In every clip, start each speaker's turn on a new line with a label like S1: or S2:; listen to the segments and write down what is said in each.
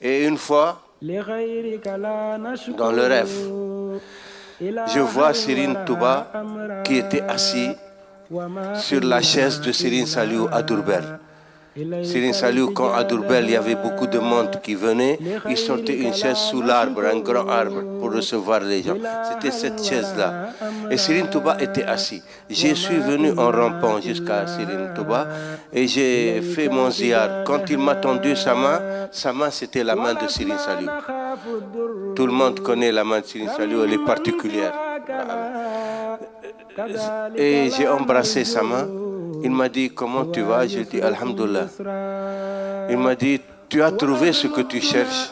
S1: Et une fois, dans le rêve, je vois Serigne Touba qui était assis sur la chaise de Serigne Saliou à Diourbel. Serigne Saliou, quand à Diourbel, il y avait beaucoup de monde qui venait, il sortait une chaise sous l'arbre, un grand arbre, pour recevoir les gens. C'était cette chaise-là. Et Serigne Touba était assis. Je suis venu en rampant jusqu'à Serigne Touba et j'ai fait mon ziar. Quand il m'a tendu sa main c'était la main de Serigne Saliou. Tout le monde connaît la main de Serigne Saliou, elle est particulière. Et j'ai embrassé sa main. Il m'a dit, comment tu vas? J'ai dit, Alhamdulillah. Il m'a dit, tu as trouvé ce que tu cherches?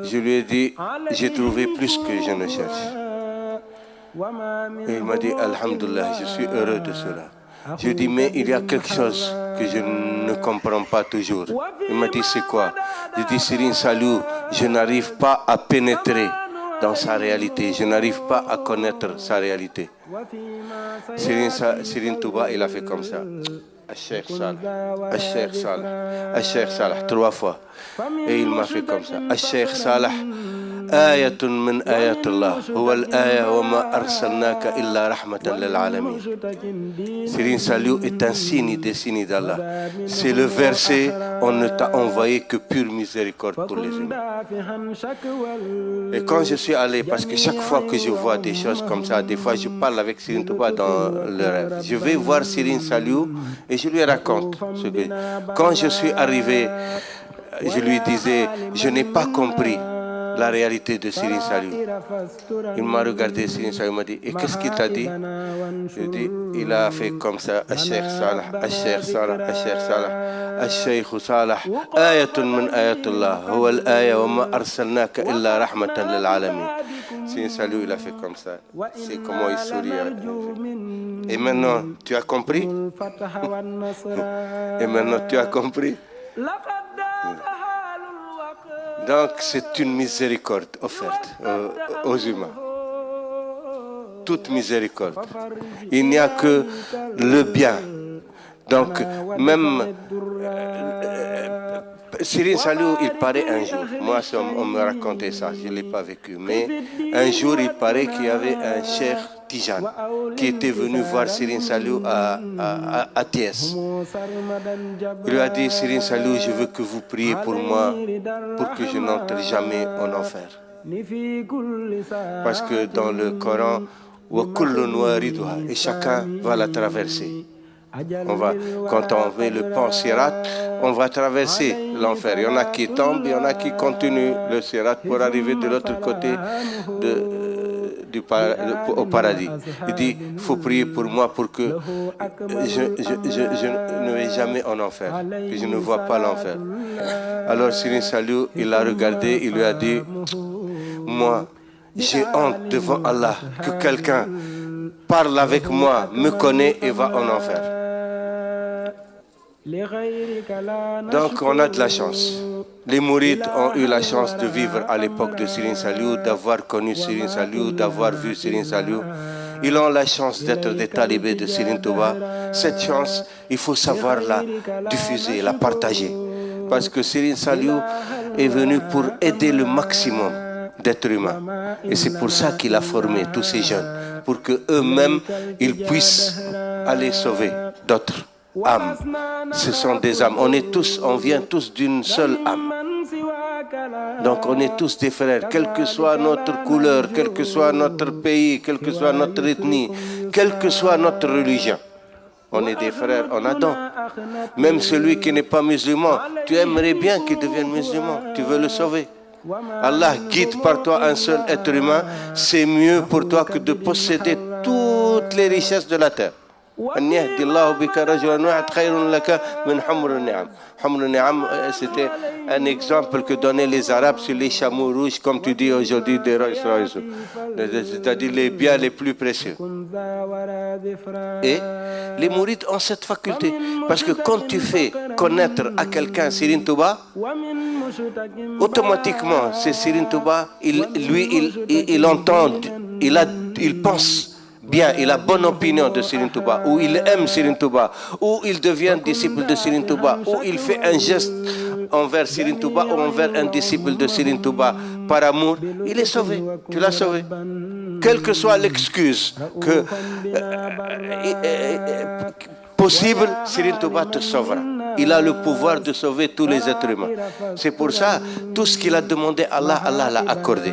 S1: Je lui ai dit, j'ai trouvé plus que je ne cherche. Et il m'a dit, Alhamdulillah, je suis heureux de cela. Je lui ai dit, mais il y a quelque chose que je ne comprends pas toujours. Il m'a dit, c'est quoi? J'ai dit, Serigne Saliou, je n'arrive pas à pénétrer dans sa réalité, je n'arrive pas à connaître sa réalité. Serigne Touba, il a fait comme ça. Al-Cheikh Salah, Al-Cheikh Salah, Al-Cheikh Salah, 3 fois. Et il m'a fait comme ça. Al-Cheikh Salah, ayatun min ayatullah, huwa al-aya wa ma arsalnaka illa rahmatan lil alamin. Serigne Saliou est un signe des signes d'Allah. C'est le verset, on ne t'a envoyé que pure miséricorde pour les humains. Et quand je suis allé, parce que chaque fois que je vois des choses comme ça, des fois je parle avec Serigne Touba dans le rêve. Je vais voir Serigne Saliou et je lui raconte ce que... Quand je suis arrivé, je lui disais, je n'ai pas compris la réalité de Serigne Saliou. Il m'a regardé, Serigne Saliou m'a dit, et qu'est-ce qu'il t'a dit? Je dis, il a fait comme ça, Al-Cheikh Salah, Al-Cheikh Salah, Al-Cheikh Salah, Al-Cheikh Salah, ayatun min ayatullah, huwa al-aya wa ma arsalnaka illa rahmatan lil alamin. Serigne Saliou, il a fait comme ça. C'est comment il sourit. Et maintenant, tu as compris? Et maintenant, tu as compris? Donc, c'est une miséricorde offerte aux humains. Toute miséricorde. Il n'y a que le bien. Donc, même Serigne Saliou, il paraît un jour, moi on me racontait ça, je ne l'ai pas vécu, mais un jour il paraît qu'il y avait un cheikh Tijane qui était venu voir Serigne Saliou à Thiès. Il lui a dit, Serigne Saliou, je veux que vous priez pour moi, pour que je n'entre jamais en enfer. Parce que dans le Coran, et chacun va la traverser. Quand on met le pont Sirat, on va traverser l'enfer. Il y en a qui tombent, il y en a qui continuent le Sirat pour arriver de l'autre côté au paradis. Il dit, il faut prier pour moi pour que je ne vais jamais en enfer, que je ne vois pas l'enfer. Alors Serigne Saliou, il l'a regardé, il lui a dit, moi, j'ai honte devant Allah que quelqu'un parle avec moi, me connaît et va en enfer. Donc on a de la chance. Les mourides ont eu la chance de vivre à l'époque de Serigne Saliou, d'avoir connu Serigne Saliou, d'avoir vu Serigne Saliou. Ils ont la chance d'être des talibés de Serigne Touba. Cette chance, il faut savoir la diffuser, la partager. Parce que Serigne Saliou est venu pour aider le maximum d'êtres humains. Et c'est pour ça qu'il a formé tous ces jeunes, pour qu'eux-mêmes, ils puissent aller sauver d'autres âmes. Ce sont des âmes. On vient tous d'une seule âme. Donc on est tous des frères, quelle que soit notre couleur, quel que soit notre pays, quelle que soit notre ethnie, quelle que soit notre religion. On est des frères en Adam. Même celui qui n'est pas musulman, tu aimerais bien qu'il devienne musulman, tu veux le sauver. Allah guide par toi un seul être humain, c'est mieux pour toi que de posséder toutes les richesses de la terre. C'était un exemple que donnaient les Arabes sur les chameaux rouges, comme tu dis aujourd'hui, des Rolls-Royce, c'est-à-dire les biens les plus précieux. Et les mourides ont cette faculté, parce que quand tu fais connaître à quelqu'un Serigne Touba, automatiquement, c'est Serigne Touba, il entend, il pense bien, il a bonne opinion de Serigne Touba, ou il aime Serigne Touba, ou il devient disciple de Serigne Touba, ou il fait un geste envers Serigne Touba ou envers un disciple de Serigne Touba par amour, il est sauvé. Tu l'as sauvé. Quelle que soit l'excuse que possible, Serigne Touba te sauvera. Il a le pouvoir de sauver tous les êtres humains. C'est pour ça, tout ce qu'il a demandé à Allah, Allah l'a accordé.